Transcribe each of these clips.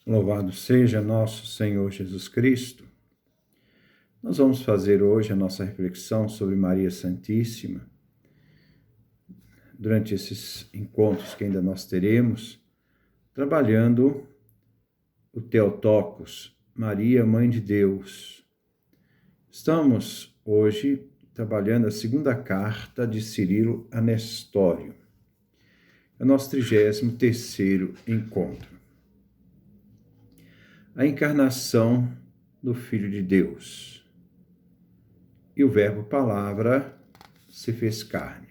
Louvado seja nosso Senhor Jesus Cristo. Nós vamos fazer hoje a nossa reflexão sobre Maria Santíssima. Durante esses encontros que ainda nós teremos, trabalhando o Theotokos, Maria, Mãe de Deus. Estamos hoje trabalhando a segunda carta de Cirilo a Nestório. É o nosso 33º encontro. A encarnação do Filho de Deus. E o verbo palavra se fez carne.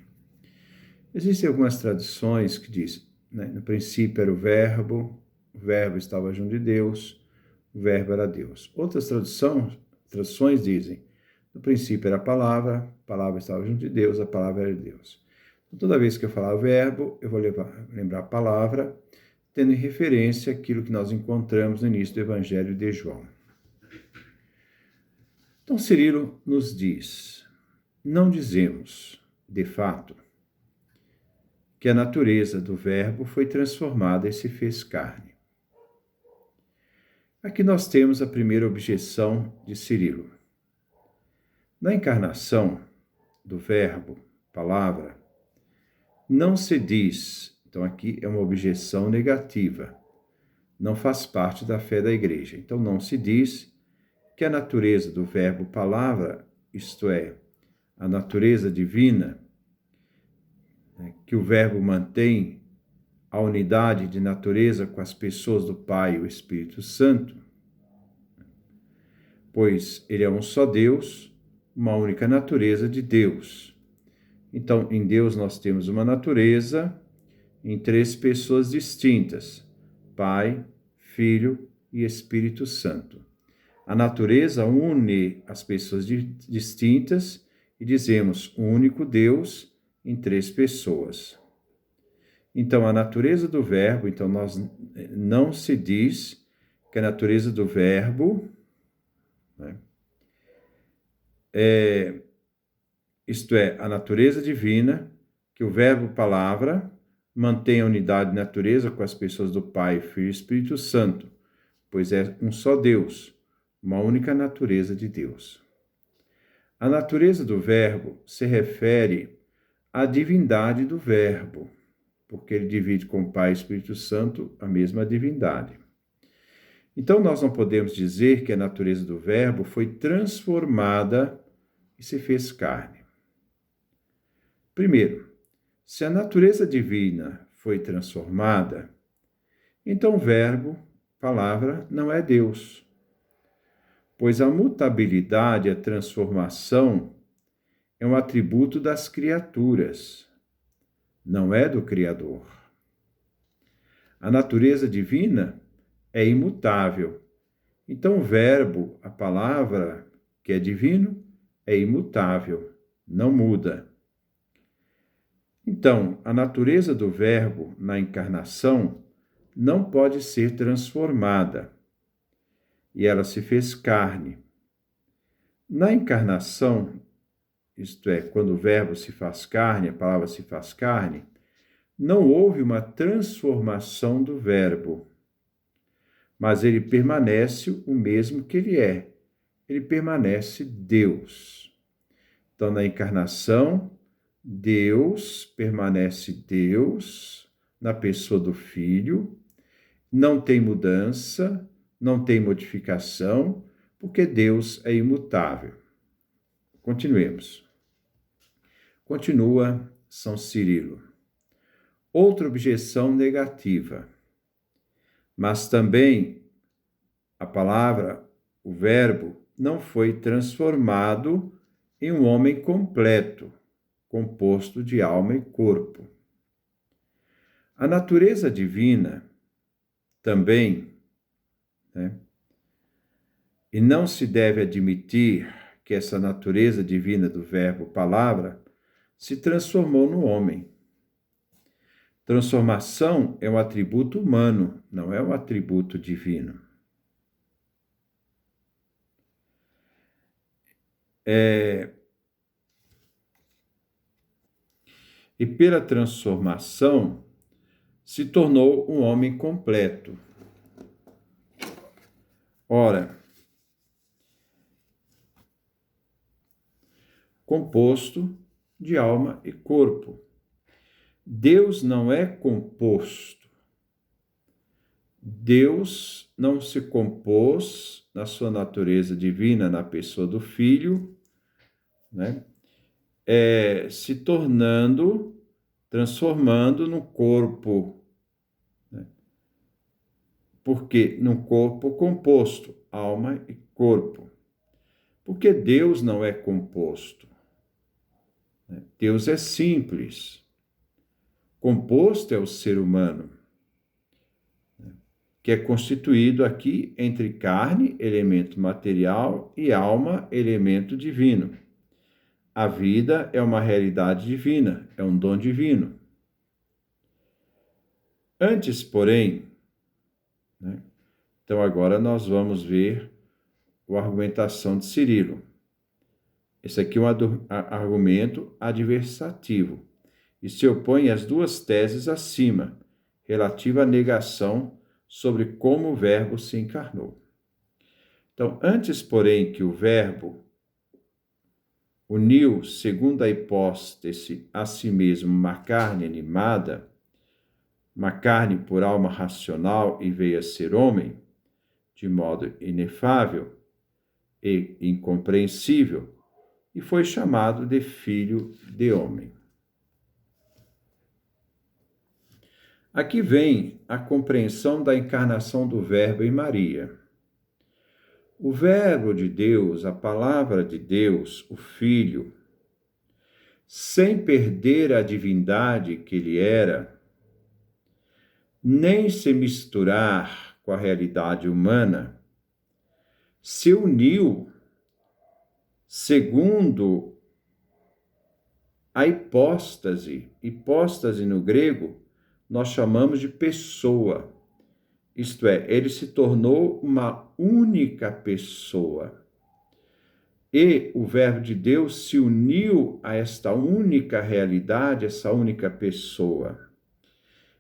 Existem algumas traduções que dizem, no princípio era o verbo estava junto de Deus, o verbo era Deus. Outras traduções dizem, no princípio era a palavra estava junto de Deus, a palavra era Deus. Então, toda vez que eu falar o verbo, eu vou lembrar a palavra, tendo em referência aquilo que nós encontramos no início do Evangelho de João. Então, Cirilo nos diz, não dizemos, de fato, que a natureza do verbo foi transformada e se fez carne. Aqui nós temos a primeira objeção de Cirilo. Na encarnação do verbo, palavra, não se diz. Então, aqui é uma objeção negativa. Não faz parte da fé da igreja. Então, não se diz que a natureza do verbo palavra, isto é, a natureza divina, que o verbo mantém a unidade de natureza com as pessoas do Pai e o Espírito Santo, pois ele é um só Deus, uma única natureza de Deus. Então, em Deus nós temos uma natureza em 3 pessoas distintas, Pai, Filho e Espírito Santo. A natureza une as pessoas distintas e dizemos um único Deus em 3 pessoas. Então, a natureza do verbo, então nós não se diz que a natureza do verbo, isto é, a natureza divina, que o verbo palavra mantém a unidade de natureza com as pessoas do Pai, Filho e Espírito Santo, pois é um só Deus, uma única natureza de Deus. A natureza do verbo se refere à divindade do verbo, porque ele divide com o Pai e Espírito Santo a mesma divindade. Então, nós não podemos dizer que a natureza do verbo foi transformada e se fez carne. Primeiro, se a natureza divina foi transformada, então o verbo, palavra, não é Deus, pois a mutabilidade, a transformação, é um atributo das criaturas, não é do Criador. A natureza divina é imutável. Então, o verbo, a palavra, que é divino, é imutável, não muda. Então, a natureza do verbo na encarnação não pode ser transformada, e ela se fez carne. Na encarnação, isto é, quando o verbo se faz carne, a palavra se faz carne, não houve uma transformação do verbo, mas ele permanece o mesmo que ele é. Ele permanece Deus. Então, na encarnação, Deus permanece Deus na pessoa do Filho, não tem mudança, não tem modificação, porque Deus é imutável. Continuemos. Continua São Cirilo. Outra objeção negativa. Mas também a palavra, o verbo, não foi transformado em um homem completo, composto de alma e corpo. A natureza divina também, e não se deve admitir que essa natureza divina do verbo palavra se transformou no homem. Transformação é um atributo humano, não é um atributo divino. E pela transformação se tornou um homem completo. Ora, composto de alma e corpo. Deus não é composto. Deus não se compôs na sua natureza divina, na pessoa do Filho, né? Se tornando, transformando no corpo, né? Porque no corpo composto, alma e corpo. Porque Deus não é composto. Né? Deus é simples. Composto é o ser humano, que é constituído aqui entre carne, elemento material, e alma, elemento divino. A vida é uma realidade divina, é um dom divino. Antes, porém, né? Então agora nós vamos ver a argumentação de Cirilo. Esse aqui é um argumento adversativo e se opõe às duas teses acima, relativa à negação sobre como o Verbo se encarnou. Então, antes, porém, que o Verbo uniu, segundo a hipótese, a si mesmo uma carne animada, uma carne por alma racional e veio a ser homem, de modo inefável e incompreensível, e foi chamado de Filho de Homem. Aqui vem a compreensão da encarnação do Verbo em Maria. O Verbo de Deus, a palavra de Deus, o Filho, sem perder a divindade que ele era, nem se misturar com a realidade humana, se uniu segundo a hipóstase. Hipóstase no grego nós chamamos de pessoa. Isto é, ele se tornou uma única pessoa. E o Verbo de Deus se uniu a esta única realidade, essa única pessoa.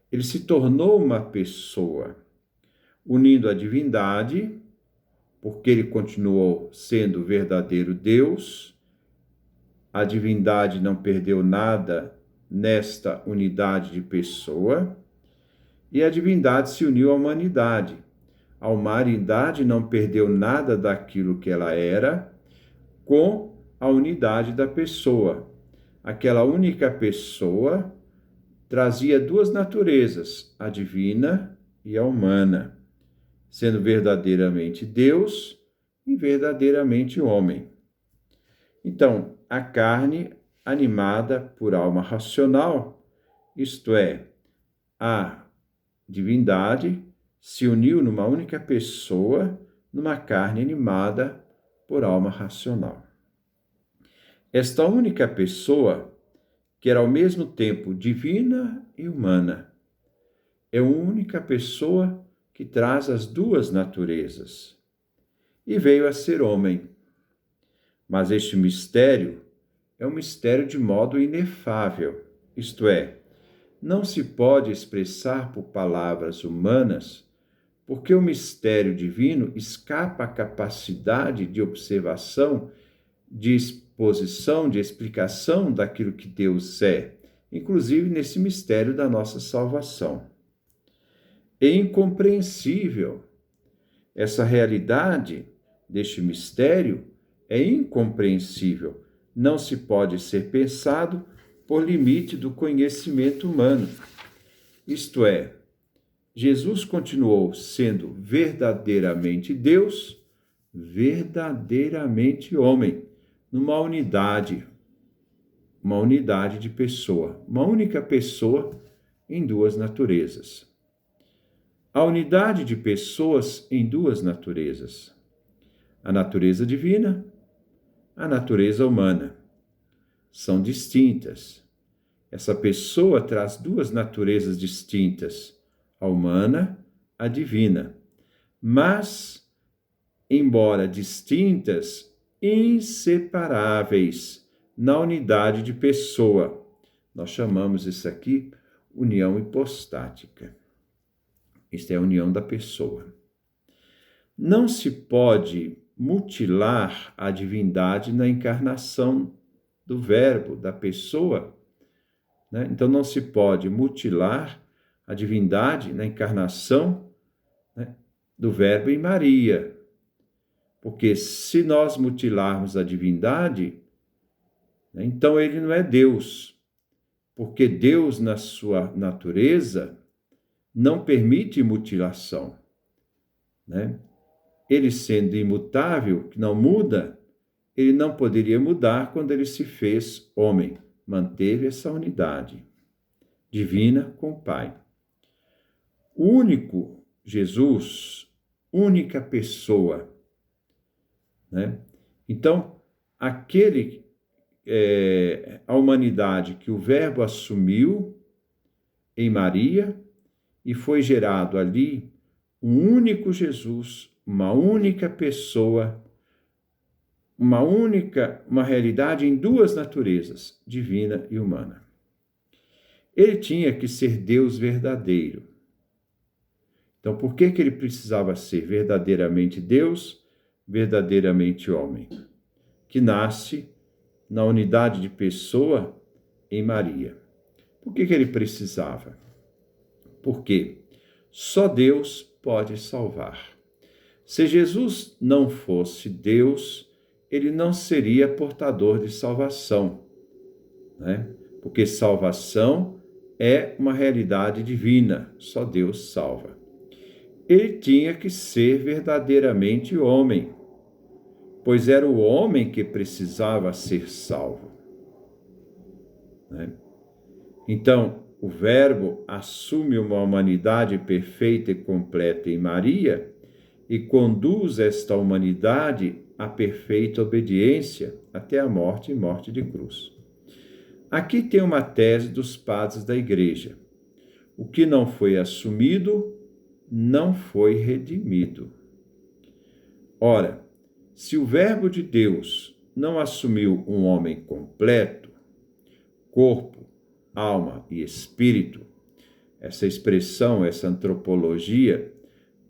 Ele se tornou uma pessoa, unindo a divindade, porque ele continuou sendo o verdadeiro Deus. A divindade não perdeu nada nesta unidade de pessoa, e a divindade se uniu à humanidade. A humanidade não perdeu nada daquilo que ela era, com a unidade da pessoa. Aquela única pessoa trazia duas naturezas, a divina e a humana, sendo verdadeiramente Deus e verdadeiramente homem. Então, a carne animada por alma racional, isto é, a divindade se uniu numa única pessoa, numa carne animada por alma racional. Esta única pessoa, que era ao mesmo tempo divina e humana, é a única pessoa que traz as duas naturezas e veio a ser homem. Mas este mistério é um mistério de modo inefável, isto é, não se pode expressar por palavras humanas, porque o mistério divino escapa à capacidade de observação, de exposição, de explicação daquilo que Deus é, inclusive nesse mistério da nossa salvação. É incompreensível. Essa realidade deste mistério é incompreensível. Não se pode ser pensado por limite do conhecimento humano. Isto é, Jesus continuou sendo verdadeiramente Deus, verdadeiramente homem, numa unidade de pessoa, uma única pessoa em duas naturezas. A unidade de pessoas em duas naturezas, a natureza divina, a natureza humana, são distintas. Essa pessoa traz duas naturezas distintas, a humana, a divina, mas, embora distintas, inseparáveis na unidade de pessoa. Nós chamamos isso aqui união hipostática. Isto é a união da pessoa. Não se pode mutilar a divindade na encarnação do Verbo, da pessoa, né? Então não se pode mutilar a divindade na encarnação, né, do Verbo em Maria. Porque se nós mutilarmos a divindade, né, então ele não é Deus. Porque Deus, na sua natureza, não permite mutilação, né? Ele sendo imutável, que não muda, ele não poderia mudar quando ele se fez homem. Manteve essa unidade divina com o Pai. O único Jesus, única pessoa, né? Então, a humanidade que o Verbo assumiu em Maria e foi gerado ali um único Jesus, uma única pessoa, uma realidade em duas naturezas, divina e humana. Ele tinha que ser Deus verdadeiro. Então, por que ele precisava ser verdadeiramente Deus, verdadeiramente homem? Que nasce na unidade de pessoa em Maria. Por que ele precisava? Porque só Deus pode salvar. Se Jesus não fosse Deus, ele não seria portador de salvação, né? Porque salvação é uma realidade divina, só Deus salva. Ele tinha que ser verdadeiramente homem, pois era o homem que precisava ser salvo, né? Então, o Verbo assume uma humanidade perfeita e completa em Maria e conduz esta humanidade à perfeita obediência até a morte e morte de cruz. Aqui tem uma tese dos padres da Igreja. O que não foi assumido, não foi redimido. Ora, se o Verbo de Deus não assumiu um homem completo, corpo, alma e espírito, essa expressão, essa antropologia,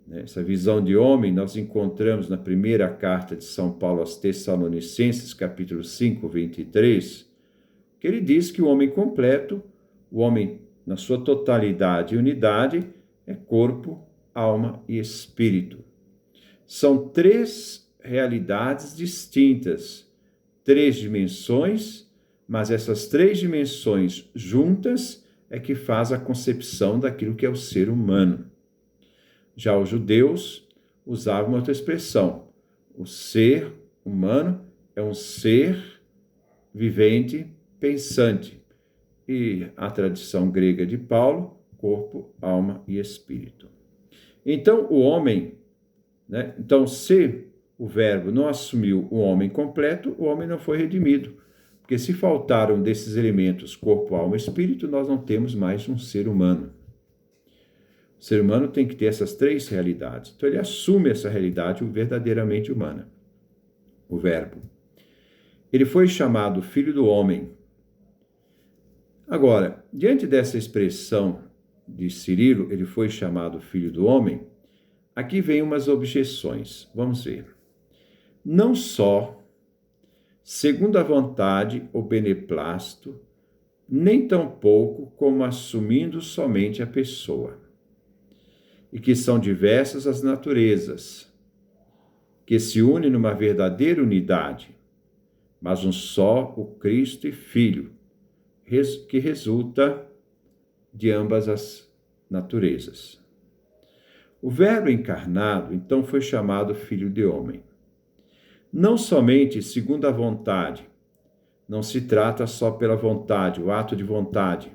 essa visão de homem, nós encontramos na primeira carta de São Paulo aos Tessalonicenses, capítulo 5, 23, que ele diz que o homem completo, o homem na sua totalidade e unidade, é corpo, alma e espírito. São três realidades distintas, três dimensões, mas essas três dimensões juntas é que faz a concepção daquilo que é o ser humano. Já os judeus usavam outra expressão. O ser humano é um ser vivente, pensante. E a tradição grega de Paulo, corpo, alma e espírito. Então, o homem, né? Então, se o Verbo não assumiu o homem completo, o homem não foi redimido. Porque se faltaram desses elementos, corpo, alma e espírito, nós não temos mais um ser humano. O ser humano tem que ter essas três realidades. Então, ele assume essa realidade verdadeiramente humana, o Verbo. Ele foi chamado Filho do Homem. Agora, diante dessa expressão de Cirilo, ele foi chamado Filho do Homem, aqui vem umas objeções. Vamos ver. Não só, segundo a vontade ou beneplácito, nem tampouco como assumindo somente a pessoa, e que são diversas as naturezas, que se unem numa verdadeira unidade, mas um só, o Cristo e Filho, que resulta de ambas as naturezas. O Verbo encarnado, então, foi chamado Filho de Homem. Não somente segundo a vontade, não se trata só pela vontade, o ato de vontade,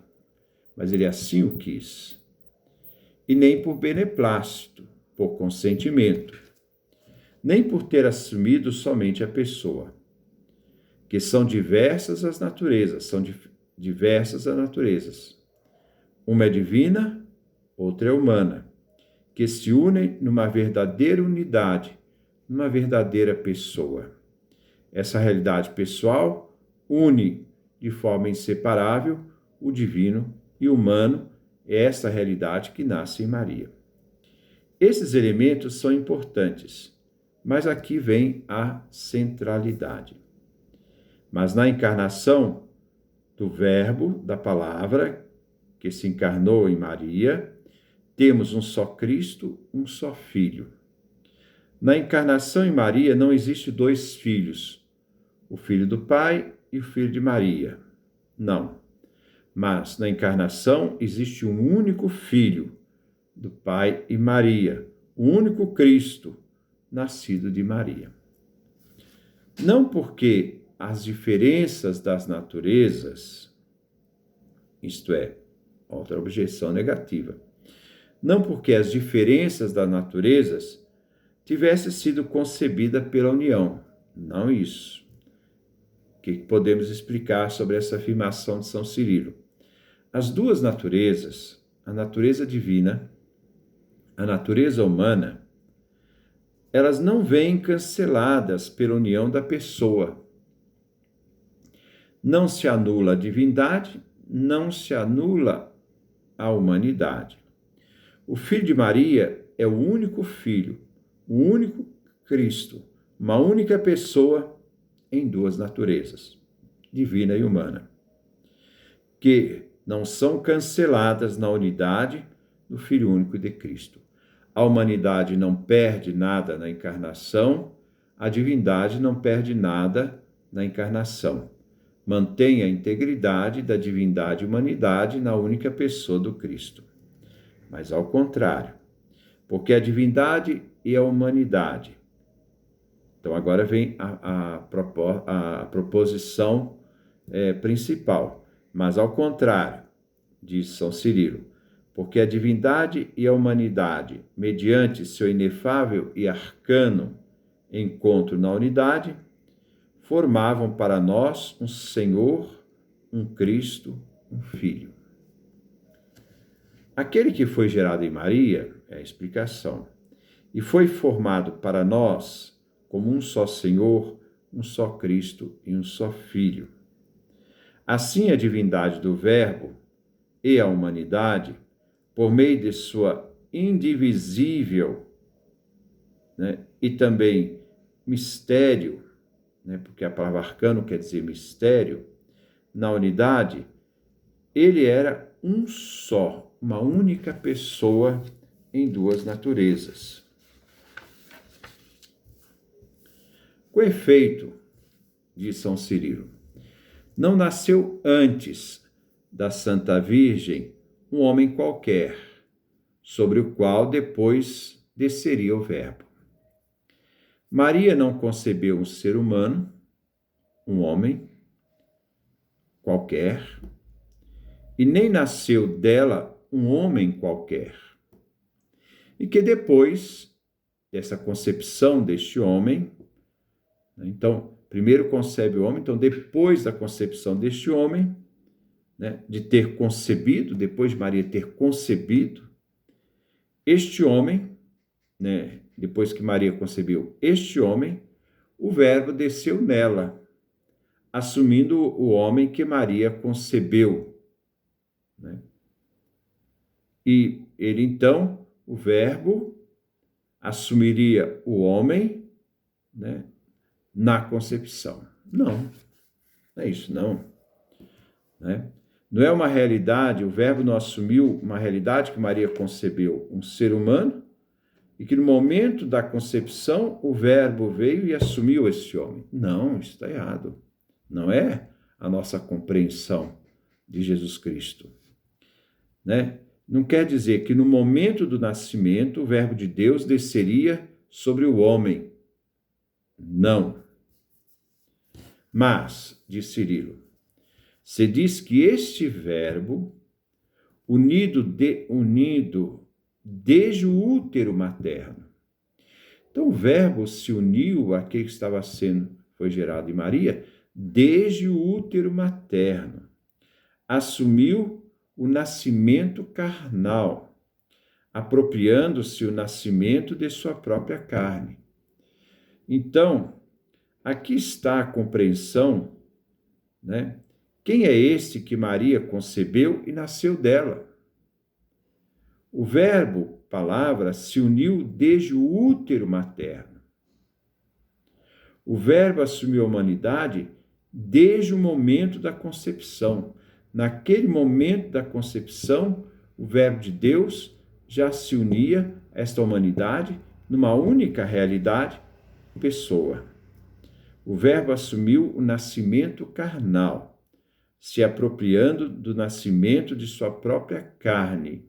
mas ele assim o quis. E nem por beneplácito, por consentimento, nem por ter assumido somente a pessoa, que são diversas as naturezas, diversas as naturezas. Uma é divina, outra é humana, que se unem numa verdadeira unidade, numa verdadeira pessoa. Essa realidade pessoal une de forma inseparável o divino e o humano, é essa realidade que nasce em Maria. Esses elementos são importantes, mas aqui vem a centralidade. Mas na encarnação do Verbo, da palavra, que se encarnou em Maria, temos um só Cristo, um só Filho. Na encarnação em Maria não existe dois filhos, o Filho do Pai e o Filho de Maria. Não. Mas na encarnação existe um único Filho do Pai e Maria, o único Cristo, nascido de Maria. Não porque as diferenças das naturezas, isto é, outra objeção negativa, não porque as diferenças das naturezas tivessem sido concebidas pela união, não isso. O que podemos explicar sobre essa afirmação de São Cirilo? As duas naturezas, a natureza divina, a natureza humana, elas não vêm canceladas pela união da pessoa. Não se anula a divindade, não se anula a humanidade. O Filho de Maria é o único Filho, o único Cristo, uma única pessoa em duas naturezas, divina e humana, que não são canceladas na unidade do Filho único de Cristo. A humanidade não perde nada na encarnação, a divindade não perde nada na encarnação. Mantém a integridade da divindade e humanidade na única pessoa do Cristo. Mas ao contrário, porque a divindade e a humanidade. Então agora vem a proposição principal. Mas ao contrário, diz São Cirilo, porque a divindade e a humanidade, mediante seu inefável e arcano encontro na unidade, formavam para nós um Senhor, um Cristo, um Filho. Aquele que foi gerado em Maria, é a explicação, e foi formado para nós como um só Senhor, um só Cristo e um só Filho. Assim, a divindade do Verbo e a humanidade, por meio de sua indivisível, e também mistério, porque a palavra arcano quer dizer mistério, na unidade, ele era um só, uma única pessoa em duas naturezas. Com efeito, diz São Cirilo, não nasceu antes da Santa Virgem um homem qualquer, sobre o qual depois desceria o Verbo. Maria não concebeu um ser humano, um homem qualquer, e nem nasceu dela um homem qualquer. E que depois dessa concepção deste homem, então, primeiro concebe o homem, então depois da concepção deste homem, de ter concebido, depois de Maria ter concebido, este homem, depois que Maria concebeu este homem, o Verbo desceu nela, assumindo o homem que Maria concebeu. E ele, então, o Verbo, assumiria o homem, na concepção. Não é isso, não. Não é uma realidade, o Verbo não assumiu uma realidade que Maria concebeu, um ser humano, e que no momento da concepção o Verbo veio e assumiu esse homem. Não, isso está errado. Não é a nossa compreensão de Jesus Cristo. Não quer dizer que no momento do nascimento o Verbo de Deus desceria sobre o homem. Não. Mas, diz Cirilo, se diz que este Verbo, unido desde o útero materno. Então, o Verbo se uniu àquele que foi gerado em Maria, desde o útero materno. Assumiu o nascimento carnal, apropriando-se o nascimento de sua própria carne. Então, aqui está a compreensão, Quem é este que Maria concebeu e nasceu dela? O Verbo palavra se uniu desde o útero materno. O Verbo assumiu a humanidade desde o momento da concepção. Naquele momento da concepção, o Verbo de Deus já se unia a esta humanidade numa única realidade, pessoa. O Verbo assumiu o nascimento carnal, se apropriando do nascimento de sua própria carne.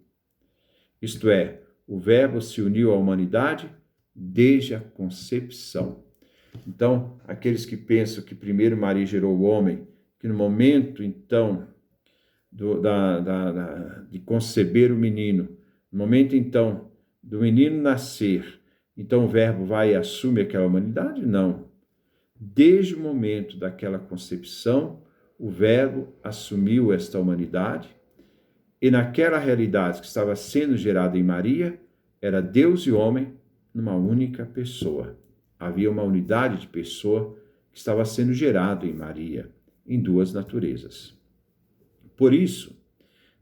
Isto é, o Verbo se uniu à humanidade desde a concepção. Então, aqueles que pensam que primeiro Maria gerou o homem, que no momento, então, de conceber o menino, no momento, então, do menino nascer, então o Verbo vai e assume aquela humanidade? Não. Desde o momento daquela concepção, o Verbo assumiu esta humanidade, e naquela realidade que estava sendo gerada em Maria, era Deus e homem numa única pessoa. Havia uma unidade de pessoa que estava sendo gerado em Maria, em duas naturezas. Por isso,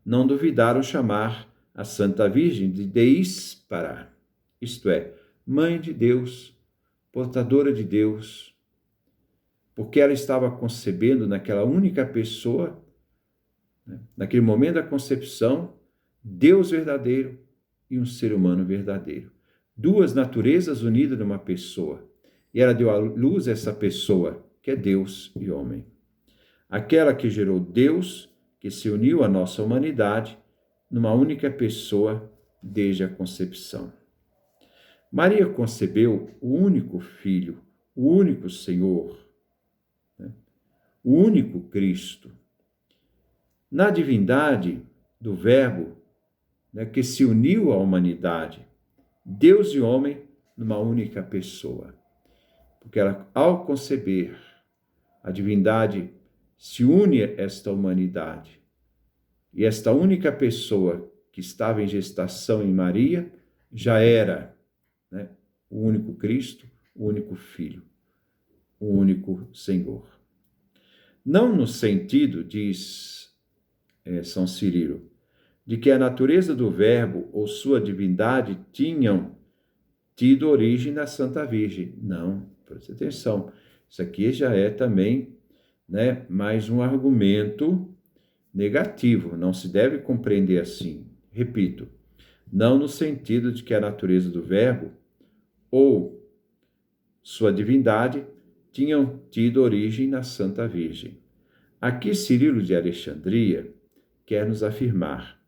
não duvidaram chamar a Santa Virgem de Deíspara, isto é, Mãe de Deus, portadora de Deus, porque ela estava concebendo naquela única pessoa, naquele momento da concepção, Deus verdadeiro e um ser humano verdadeiro. Duas naturezas unidas numa pessoa. E ela deu à luz essa pessoa, que é Deus e homem. Aquela que gerou Deus, que se uniu à nossa humanidade, numa única pessoa desde a concepção. Maria concebeu o único Filho, o único Senhor, o único Cristo. Na divindade do Verbo, que se uniu à humanidade, Deus e homem numa única pessoa. Porque ela, ao conceber, a divindade se une a esta humanidade. E esta única pessoa que estava em gestação em Maria já era o único Cristo, o único Filho, o único Senhor. Não no sentido, diz São Cirilo, de que a natureza do Verbo ou sua divindade tinham tido origem na Santa Virgem. Não, preste atenção. Isso aqui já é também mais um argumento negativo. Não se deve compreender assim. Repito, não no sentido de que a natureza do Verbo ou sua divindade tinham tido origem na Santa Virgem. Aqui Cirilo de Alexandria quer nos afirmar: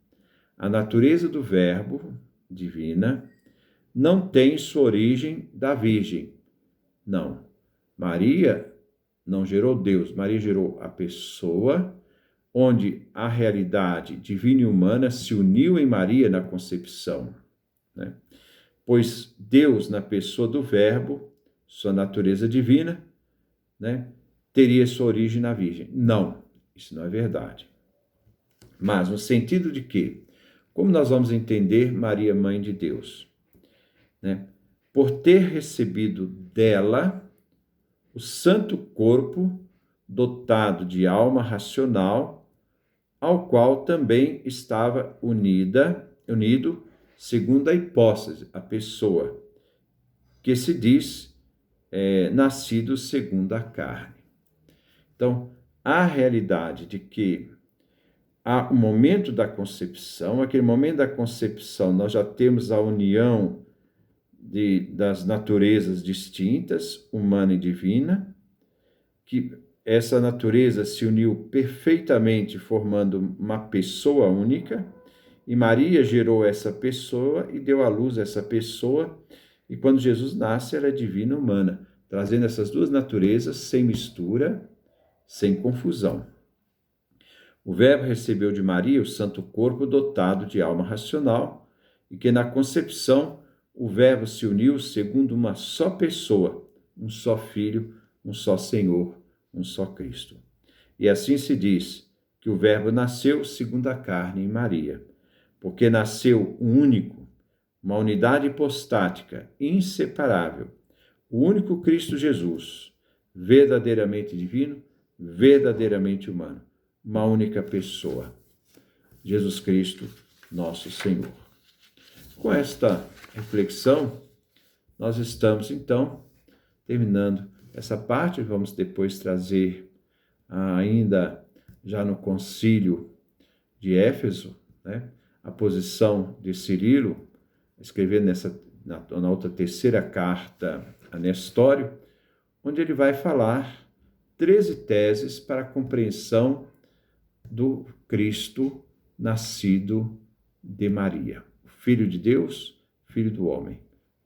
a natureza do Verbo divina não tem sua origem da Virgem. Não. Maria não gerou Deus, Maria gerou a pessoa, onde a realidade divina e humana se uniu em Maria na concepção. Pois Deus, na pessoa do Verbo, sua natureza divina, teria sua origem na Virgem. Não, isso não é verdade. Mas no sentido de que, como nós vamos entender Maria, Mãe de Deus? Por ter recebido dela o santo corpo dotado de alma racional, ao qual também estava unido, segundo a hipóstase, a pessoa, que se diz nascido segundo a carne. Então, a realidade de que há o momento da concepção, aquele momento da concepção nós já temos a união das naturezas distintas, humana e divina, que essa natureza se uniu perfeitamente formando uma pessoa única, e Maria gerou essa pessoa e deu à luz essa pessoa, e quando Jesus nasce, ela é divina e humana, trazendo essas duas naturezas sem mistura, sem confusão. O Verbo recebeu de Maria o santo corpo dotado de alma racional, e que na concepção o Verbo se uniu segundo uma só pessoa, um só Filho, um só Senhor, um só Cristo. E assim se diz que o Verbo nasceu segundo a carne em Maria, porque nasceu um único, uma unidade hipostática, inseparável, o único Cristo Jesus, verdadeiramente divino, verdadeiramente humano, uma única pessoa, Jesus Cristo, nosso Senhor. Com esta reflexão, nós estamos, então, terminando essa parte. Vamos depois trazer ainda, já no concílio de Éfeso, né, a posição de Cirilo, escrevendo na outra terceira carta a Nestório, onde ele vai falar 13 teses para a compreensão do Cristo nascido de Maria, Filho de Deus, Filho do homem,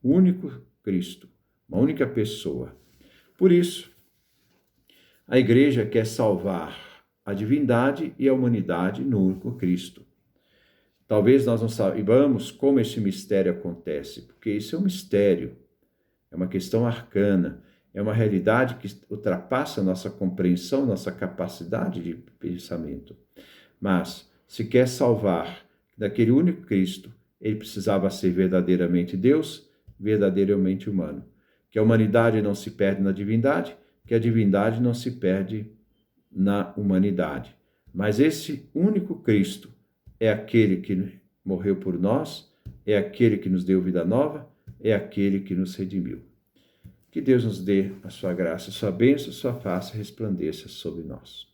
o único Cristo, uma única pessoa. Por isso, a Igreja quer salvar a divindade e a humanidade no único Cristo. Talvez nós não saibamos como esse mistério acontece, porque isso é um mistério, é uma questão arcana, é uma realidade que ultrapassa a nossa compreensão, nossa capacidade de pensamento. Mas, se quer salvar daquele único Cristo, ele precisava ser verdadeiramente Deus, verdadeiramente humano. Que a humanidade não se perde na divindade, que a divindade não se perde na humanidade. Mas esse único Cristo é aquele que morreu por nós, é aquele que nos deu vida nova, é aquele que nos redimiu. Que Deus nos dê a sua graça, a sua bênção, a sua face resplandeça sobre nós.